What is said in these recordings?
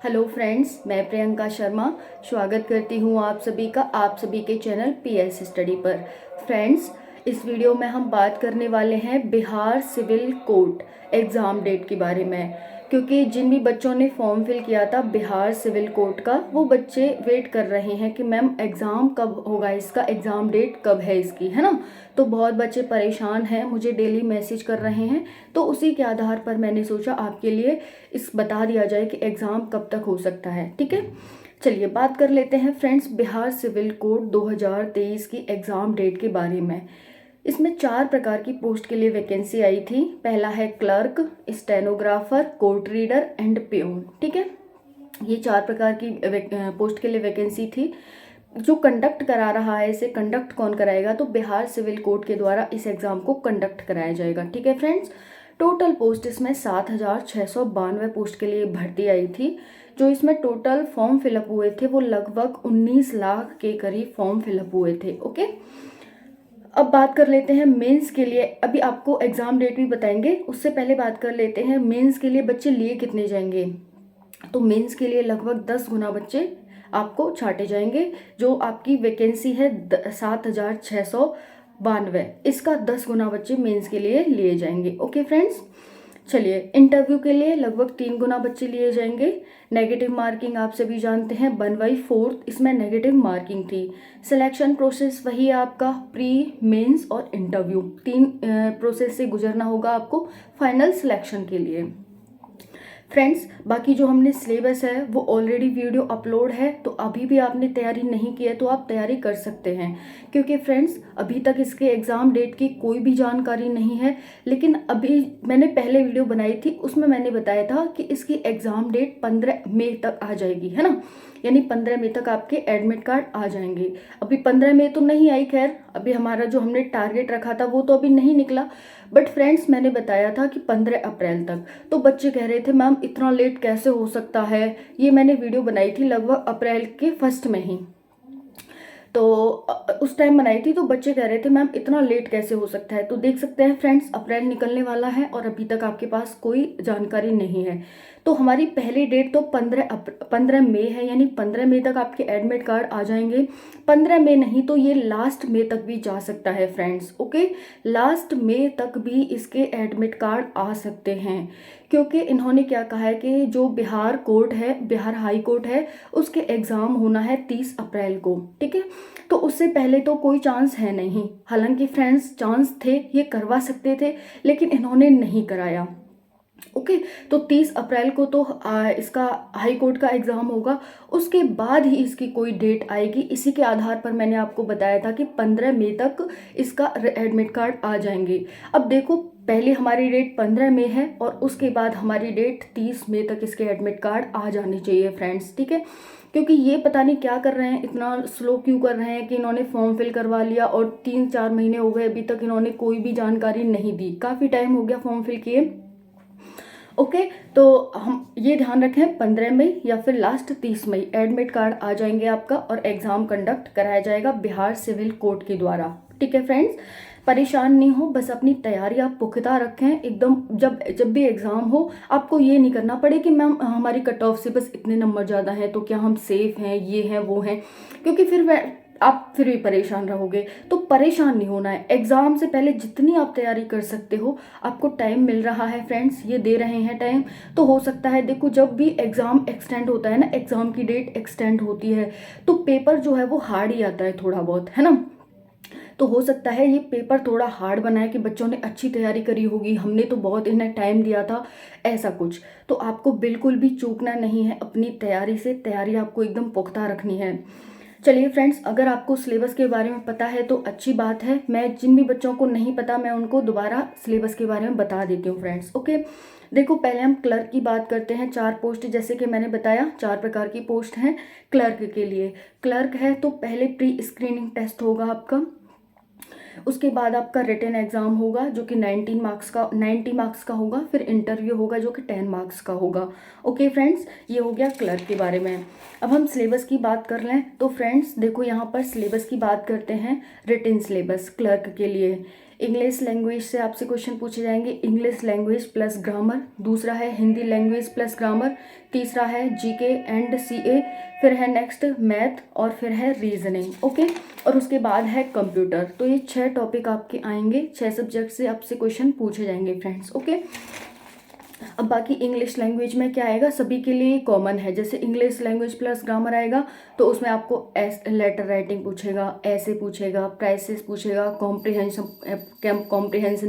Hello friends, मैं प्रियंका शर्मा स्वागत करती हूँ आप सभी का आप सभी के चैनल पीएस स्टडी पर। फ्रेंड्स, इस वीडियो में हम बात करने वाले हैं Bihar civil court exam date के बारे में, क्योंकि जिन भी बच्चों ने फॉर्म फिल किया था बिहार सिविल कोर्ट का, वो बच्चे वेट कर रहे हैं कि मैम एग्ज़ाम कब होगा, इसका एग्ज़ाम डेट कब है इसकी, है ना। तो बहुत बच्चे परेशान हैं, मुझे डेली मैसेज कर रहे हैं। तो उसी के आधार पर मैंने सोचा आपके लिए इस बता दिया जाए कि एग्ज़ाम कब तक हो सकता है। ठीक है, चलिए बात कर लेते हैं फ्रेंड्स बिहार सिविल कोड 2023 की एग्ज़ाम डेट के बारे में। इसमें 4 प्रकार की पोस्ट के लिए वैकेंसी आई थी। पहला है clerk, stenographer, court reader and peon. ठीक है, ये 4 प्रकार की पोस्ट के लिए वैकेंसी थी। जो कंडक्ट करा रहा है, इसे कंडक्ट कौन कराएगा, तो बिहार सिविल कोड के द्वारा इस एग्ज़ाम को कंडक्ट कराया जाएगा। ठीक है फ्रेंड्स, टोटल पोस्ट इसमें 7,692 पोस्ट के लिए भर्ती आई थी। जो इसमें टोटल फॉर्म फिलअप हुए थे वो लगभग 19 लाख के करीब फॉर्म फिलअप हुए थे। ओके, अब बात कर लेते हैं मेंस के लिए। अभी आपको एग्ज़ाम डेट भी बताएंगे, उससे पहले बात कर लेते हैं मेंस के लिए बच्चे लिए कितने जाएंगे। तो मेंस के लिए लगभग 10 गुना बच्चे आपको छांटे जाएंगे। जो आपकी वैकेंसी है 7,692, इसका 10 गुना बच्चे मेंस के लिए लिए जाएंगे। ओके फ्रेंड्स, चलिए इंटरव्यू के लिए लगभग 3 गुना बच्चे लिए जाएंगे। नेगेटिव मार्किंग आप सभी जानते हैं 1/4 इसमें नेगेटिव मार्किंग थी। सिलेक्शन प्रोसेस वही है आपका, प्री, मेंस और इंटरव्यू, 3 प्रोसेस से गुजरना होगा आपको फाइनल सिलेक्शन के लिए। फ्रेंड्स, बाकी जो हमने सिलेबस है वो ऑलरेडी वीडियो अपलोड है, तो अभी भी आपने तैयारी नहीं की है तो आप तैयारी कर सकते हैं। क्योंकि फ्रेंड्स, अभी तक इसके एग्ज़ाम डेट की कोई भी जानकारी नहीं है। लेकिन अभी मैंने पहले वीडियो बनाई थी, उसमें मैंने बताया था कि इसकी एग्ज़ाम डेट 15 मई तक आ जाएगी, है ना। यानी 15 मई तक आपके एडमिट कार्ड आ जाएंगे। अभी 15 मई तो नहीं आई, खैर अभी हमारा जो हमने टारगेट रखा था वो तो अभी नहीं निकला। बट फ्रेंड्स, मैंने बताया था कि 15 अप्रैल तक। तो बच्चे कह रहे थे मैम इतना लेट कैसे हो सकता है। ये मैंने वीडियो बनाई थी लगभग अप्रैल के फर्स्ट में ही, तो उस टाइम बनाई थी। तो बच्चे कह रहे थे मैम इतना लेट कैसे हो सकता है। तो देख सकते हैं फ्रेंड्स, अप्रैल निकलने वाला है और अभी तक आपके पास कोई जानकारी नहीं है। तो हमारी पहली डेट तो 15 मई है, यानी 15 मई तक आपके एडमिट कार्ड आ जाएंगे। 15 मई नहीं तो ये लास्ट मई तक भी जा सकता है फ्रेंड्स। ओके, लास्ट मई तक भी इसके एडमिट कार्ड आ सकते हैं, क्योंकि इन्होंने क्या कहा है कि जो बिहार कोर्ट है, बिहार हाई कोर्ट है, उसके एग्ज़ाम होना है 30 अप्रैल को। ठीक है, तो उससे पहले तो कोई चांस है नहीं। हालांकि फ्रेंड्स चांस थे, ये करवा सकते थे, लेकिन इन्होंने नहीं कराया। ओके, तो 30 अप्रैल को तो इसका हाई कोर्ट का एग्ज़ाम होगा, उसके बाद ही इसकी कोई डेट आएगी। इसी के आधार पर मैंने आपको बताया था कि 15 मई तक इसका एडमिट कार्ड आ जाएंगे। अब देखो, पहले हमारी डेट 15 मई है और उसके बाद हमारी डेट 30 मई तक इसके एडमिट कार्ड आ जाने चाहिए फ्रेंड्स। ठीक है, क्योंकि ये पता नहीं क्या कर रहे हैं, इतना स्लो क्यों कर रहे हैं कि इन्होंने फॉर्म फिल करवा लिया और 3-4 महीने हो गए, अभी तक इन्होंने कोई भी जानकारी नहीं दी। काफ़ी टाइम हो गया फॉर्म फिल किए। ओके, तो हम ये ध्यान रखें 15 मई या फिर लास्ट 30 मई एडमिट कार्ड आ जाएंगे आपका और एग्ज़ाम कंडक्ट कराया जाएगा बिहार सिविल कोर्ट के द्वारा। ठीक है फ्रेंड्स, परेशान नहीं हो, बस अपनी तैयारी आप पुख्ता रखें एकदम। जब जब भी एग्ज़ाम हो, आपको ये नहीं करना पड़े कि मैम हमारी कट ऑफ से बस इतने नंबर ज़्यादा हैं तो क्या हम सेफ़ हैं, ये हैं वो हैं, क्योंकि फिर आप फिर भी परेशान रहोगे। तो परेशान नहीं होना है, एग्ज़ाम से पहले जितनी आप तैयारी कर सकते हो, आपको टाइम मिल रहा है फ्रेंड्स, ये दे रहे हैं टाइम। तो हो सकता है, देखो जब भी एग्ज़ाम एक्सटेंड होता है ना, एग्ज़ाम की डेट एक्सटेंड होती है तो पेपर जो है वो हार्ड ही आता है थोड़ा बहुत, है ना। तो हो सकता है ये पेपर थोड़ा हार्ड बना है कि बच्चों ने अच्छी तैयारी करी होगी, हमने तो बहुत इन्हें टाइम दिया था, ऐसा कुछ। तो आपको बिल्कुल भी चूकना नहीं है अपनी तैयारी से, तैयारी आपको एकदम पुख्ता रखनी है। चलिए फ्रेंड्स, अगर आपको सिलेबस के बारे में पता है तो अच्छी बात है। मैं जिन भी बच्चों को नहीं पता, मैं उनको दोबारा सिलेबस के बारे में बता देती हूँ फ्रेंड्स। ओके, देखो पहले हम क्लर्क की बात करते हैं। 4 पोस्ट, जैसे कि मैंने बताया 4 प्रकार की पोस्ट हैं क्लर्क के लिए। क्लर्क है तो पहले प्री स्क्रीनिंग टेस्ट होगा आपका, उसके बाद आपका रिटन एग्ज़ाम होगा जो कि 90 मार्क्स का होगा, फिर इंटरव्यू होगा जो कि 10 मार्क्स का होगा। ओके फ्रेंड्स, ये हो गया क्लर्क के बारे में। अब हम सिलेबस की बात कर लें तो फ्रेंड्स देखो, यहाँ पर सिलेबस की बात करते हैं। रिटन सिलेबस क्लर्क के लिए इंग्लिश लैंग्वेज से आपसे क्वेश्चन पूछे जाएंगे, इंग्लिश लैंग्वेज प्लस ग्रामर। दूसरा है हिंदी लैंग्वेज प्लस ग्रामर। तीसरा है जीके एंड सीए। फिर है नेक्स्ट मैथ और फिर है रीजनिंग। ओके, और उसके बाद है कंप्यूटर। तो ये 6 टॉपिक आपके आएंगे, 6 सब्जेक्ट से आपसे क्वेश्चन पूछे जाएंगे फ्रेंड्स। ओके, अब बाकी इंग्लिश लैंग्वेज में क्या आएगा, सभी के लिए कॉमन है। जैसे इंग्लिश लैंग्वेज प्लस ग्रामर आएगा तो उसमें आपको लेटर राइटिंग पूछेगा, ऐसे पूछेगा, प्राइसेस पूछेगा, कॉम्प्रिहेंशन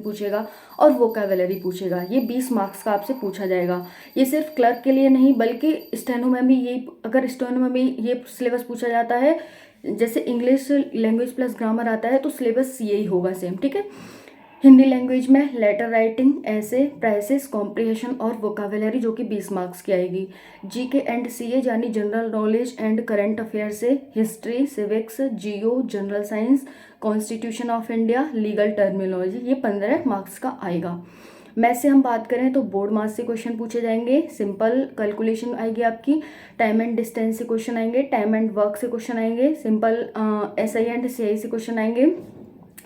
पूछेगा और वोकैबुलरी पूछेगा। ये 20 मार्क्स का आपसे पूछा जाएगा। ये सिर्फ क्लर्क के लिए नहीं बल्कि स्टेनो में भी ये, अगर स्टेनो में भी ये सिलेबस पूछा जाता है, जैसे इंग्लिश लैंग्वेज प्लस ग्रामर आता है तो सिलेबस यही होगा सेम। ठीक है, हिंदी लैंग्वेज में लेटर राइटिंग, ऐसे, प्राइसेस, कॉम्प्रिहेंशन और वोकाबुलरी जो कि 20 मार्क्स की आएगी। जीके एंड सीए यानी general knowledge and current affair से history, civics, geo, general science, constitution of India, legal terminology, ये 15 मार्क्स का आएगा। मैथ से हम बात करें तो बोर्ड मार्क्स से क्वेश्चन पूछे जाएंगे, सिंपल कैलकुलेशन आएगी आपकी, टाइम एंड डिस्टेंस से क्वेश्चन आएंगे, टाइम एंड वर्क से क्वेश्चन आएंगे, सिंपल एसआई एंड सीआई से क्वेश्चन आएंगे,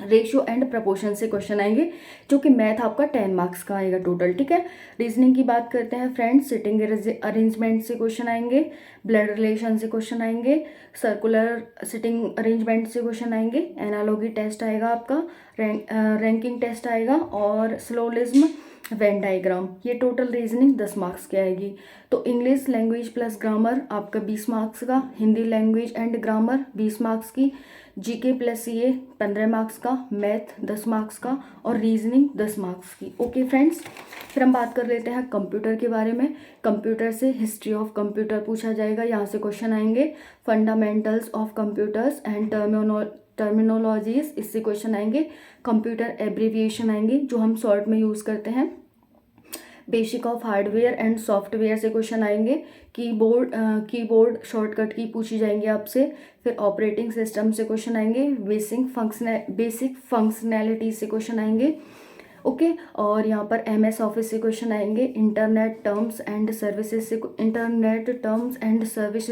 रेशियो एंड प्रपोर्शन से क्वेश्चन आएंगे, जो कि मैथ आपका 10 मार्क्स का आएगा टोटल। ठीक है, रीजनिंग की बात करते हैं फ्रेंड्स, सिटिंग अरेंजमेंट से क्वेश्चन आएंगे, ब्लड रिलेशन से क्वेश्चन आएंगे, सर्कुलर सिटिंग अरेंजमेंट से क्वेश्चन आएंगे, एनालॉगी टेस्ट आएगा आपका, रैंकिंग टेस्ट आएगा और स्लोलिज्म, वेन डायग्राम। ये टोटल रीजनिंग 10 मार्क्स की आएगी। तो इंग्लिश लैंग्वेज प्लस ग्रामर आपका 20 मार्क्स का, Hindi language and grammar 20 marks की, जीके प्लस सीए 15 मार्क्स का, मैथ 10 मार्क्स का और रीजनिंग 10 मार्क्स की। ओके फ्रेंड्स, फिर हम बात कर लेते हैं कंप्यूटर के बारे में। कंप्यूटर से हिस्ट्री ऑफ कंप्यूटर पूछा जाएगा, यहाँ से क्वेश्चन आएंगे, fundamentals of computers and terminologies, इससे क्वेश्चन आएंगे, कंप्यूटर एब्रीविएशन आएंगे जो हम शॉर्ट में यूज़ करते हैं, basic of hardware and software से क्वेश्चन आएंगे, कीबोर्ड शॉर्टकट की पूछी जाएंगी आपसे, फिर ऑपरेटिंग सिस्टम से क्वेश्चन आएंगे, बेसिक फंक्शनैलिटी से क्वेश्चन आएंगे। ओके, और यहाँ पर एमएस ऑफिस से क्वेश्चन आएंगे, इंटरनेट टर्म्स एंड सर्विसेज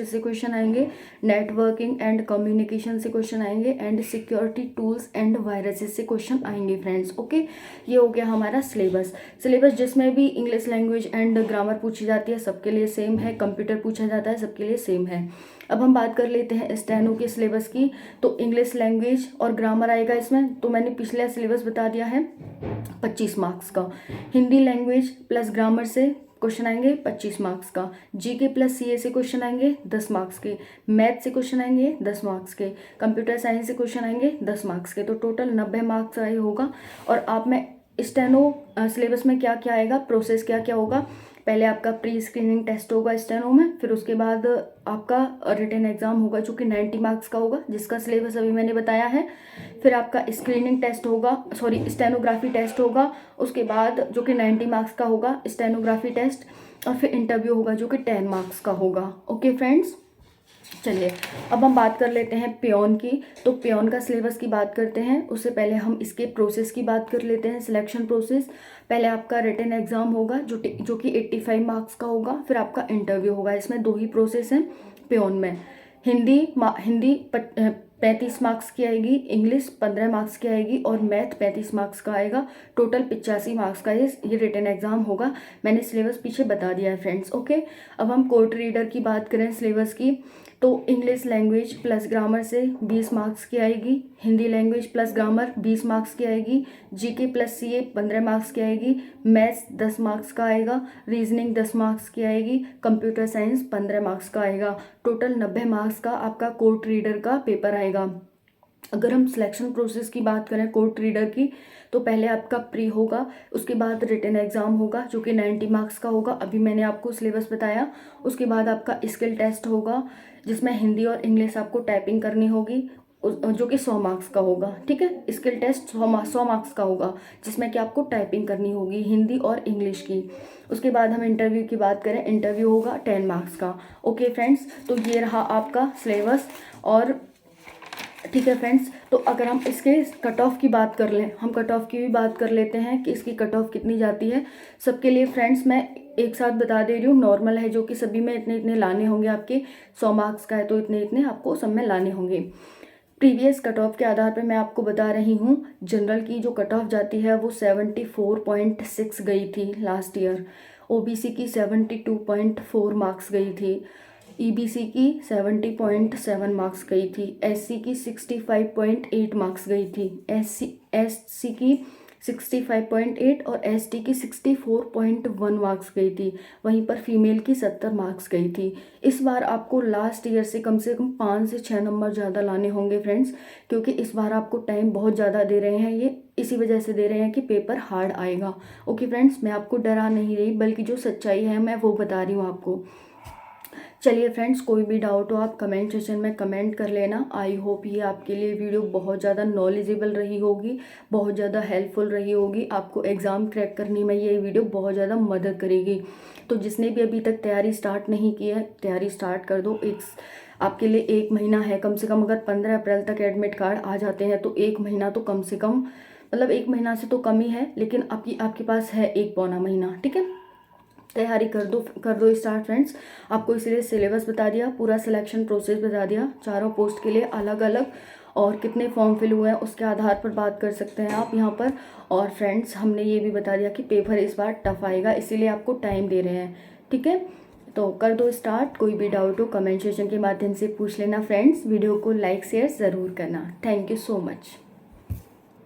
से क्वेश्चन आएंगे, नेटवर्किंग एंड कम्युनिकेशन से क्वेश्चन आएंगे and security tools and viruses से क्वेश्चन आएंगे फ्रेंड्स। ओके, ये हो गया हमारा सिलेबस जिसमें भी इंग्लिश लैंग्वेज एंड ग्रामर पूछी जाती है सबके लिए सेम है, कंप्यूटर पूछा जाता है सबके लिए सेम है। अब हम बात कर लेते हैं स्टेनो के सिलेबस की। तो इंग्लिश लैंग्वेज और ग्रामर आएगा इसमें, तो मैंने पिछला सिलेबस बता दिया है 25 मार्क्स का। हिंदी लैंग्वेज प्लस ग्रामर से क्वेश्चन आएंगे 25 मार्क्स का, जीके प्लस सीए से क्वेश्चन आएंगे 10 मार्क्स के, मैथ से क्वेश्चन आएंगे 10 मार्क्स के, कंप्यूटर साइंस से क्वेश्चन आएंगे 10 मार्क्स के। तो टोटल 90 मार्क्स का ये होगा। और आप में स्टेनो सिलेबस में क्या क्या आएगा, प्रोसेस क्या क्या होगा, पहले आपका प्री स्क्रीनिंग टेस्ट होगा स्टेनो में, फिर उसके बाद आपका रिटन एग्जाम होगा जो कि 90 मार्क्स का होगा, जिसका सिलेबस अभी मैंने बताया है। फिर आपका स्क्रीनिंग टेस्ट होगा, स्टेनोग्राफी टेस्ट होगा, उसके बाद जो कि 90 मार्क्स का होगा स्टेनोग्राफी टेस्ट, और फिर इंटरव्यू होगा जो कि 10 मार्क्स का होगा। ओके फ्रेंड्स, चलिए अब हम बात कर लेते हैं पियोन की। तो पियोन का सिलेबस की बात करते हैं, उससे पहले हम इसके प्रोसेस की बात कर लेते हैं, सिलेक्शन प्रोसेस। पहले आपका रिटन एग्जाम होगा जो कि 85 मार्क्स का होगा, फिर आपका इंटरव्यू होगा। इसमें 2 ही प्रोसेस हैं पियोन में। हिंदी 35 मार्क्स की आएगी, इंग्लिश 15 मार्क्स की आएगी और मैथ 35 मार्क्स का आएगा। टोटल 85 मार्क्स का ये रिटन एग्जाम होगा। मैंने सिलेबस पीछे बता दिया है फ्रेंड्स। ओके, अब हम कोर्ट रीडर की बात करें सिलेबस की, तो इंग्लिश लैंग्वेज प्लस ग्रामर से 20 मार्क्स की आएगी, Hindi language plus grammar 20 marks की आएगी, जीके प्लस सीए 15 मार्क्स की आएगी, मैथ्स 10 मार्क्स का आएगा, रीजनिंग 10 मार्क्स की आएगी, कंप्यूटर साइंस 15 मार्क्स का आएगा। टोटल 90 मार्क्स का आपका कोर्ट रीडर का पेपर आएगा। अगर हम सिलेक्शन प्रोसेस की बात करें कोर्ट रीडर की, तो पहले आपका प्री होगा, उसके बाद रिटन एग्जाम होगा जो कि 90 मार्क्स का होगा, अभी मैंने आपको सिलेबस बताया। उसके बाद आपका स्किल टेस्ट होगा जिसमें हिंदी और इंग्लिश आपको टाइपिंग करनी होगी, जो कि 100 मार्क्स का होगा। ठीक है, स्किल टेस्ट 100 मार्क्स का होगा जिसमें कि आपको टाइपिंग करनी होगी हिंदी और इंग्लिश की। उसके बाद हम इंटरव्यू की बात करें, इंटरव्यू होगा 10 मार्क्स का। ओके फ्रेंड्स, तो ये रहा आपका सिलेबस। और ठीक है फ्रेंड्स, तो अगर हम इसके कट ऑफ की बात कर लें, हम कट ऑफ की भी बात कर लेते हैं कि इसकी कट ऑफ कितनी जाती है सबके लिए। फ्रेंड्स मैं एक साथ बता दे रही हूँ, नॉर्मल है जो कि सभी में इतने इतने लाने होंगे आपके, 100 मार्क्स का है तो इतने इतने आपको सब में लाने होंगे। प्रीवियस कट ऑफ के आधार पर मैं आपको बता रही हूँ। जनरल की जो कट ऑफ जाती है वो 74.6 गई थी लास्ट ईयर। ओबीसी की 72.4 मार्क्स गई थी। ईबीसी की 70.7 मार्क्स गई थी। एससी की 65.8 मार्क्स गई थी। एससी की 65.8 और एसटी की 64.1 मार्क्स गई थी। वहीं पर फीमेल की 70 मार्क्स गई थी। इस बार आपको लास्ट ईयर से कम 5 से 6 नंबर ज़्यादा लाने होंगे फ्रेंड्स, क्योंकि इस बार आपको टाइम बहुत ज़्यादा दे रहे हैं। ये इसी वजह से दे रहे हैं कि पेपर हार्ड आएगा। ओके फ्रेंड्स, मैं आपको डरा नहीं रही, बल्कि जो सच्चाई है मैं वो बता रही हूँ आपको। चलिए फ्रेंड्स, कोई भी डाउट हो आप कमेंट सेक्शन में कमेंट कर लेना। आई होप ये आपके लिए वीडियो बहुत ज़्यादा नॉलेजेबल रही होगी, बहुत ज़्यादा हेल्पफुल रही होगी। आपको एग्ज़ाम क्रैक करने में ये वीडियो बहुत ज़्यादा मदद करेगी। तो जिसने भी अभी तक तैयारी स्टार्ट नहीं की है, तैयारी स्टार्ट कर दो। आपके लिए 1 महीना है कम से कम। अगर 15 अप्रैल तक एडमिट कार्ड आ जाते हैं तो 1 महीना तो कम से कम, मतलब 1 महीना से तो कम ही है, लेकिन आपके पास है 1 पौना महीना। ठीक है, तैयारी कर दो स्टार्ट फ्रेंड्स। आपको इसलिए सिलेबस बता दिया, पूरा सिलेक्शन प्रोसेस बता दिया, चारों पोस्ट के लिए अलग अलग, और कितने फॉर्म फिल हुए हैं उसके आधार पर बात कर सकते हैं आप यहाँ पर। और फ्रेंड्स, हमने ये भी बता दिया कि पेपर इस बार टफ आएगा, इसीलिए आपको टाइम दे रहे हैं। ठीक है, तो कर दो स्टार्ट। कोई भी डाउट हो कमेंट सेक्शन के माध्यम से पूछ लेना फ्रेंड्स। वीडियो को लाइक शेयर ज़रूर करना। Thank you so much.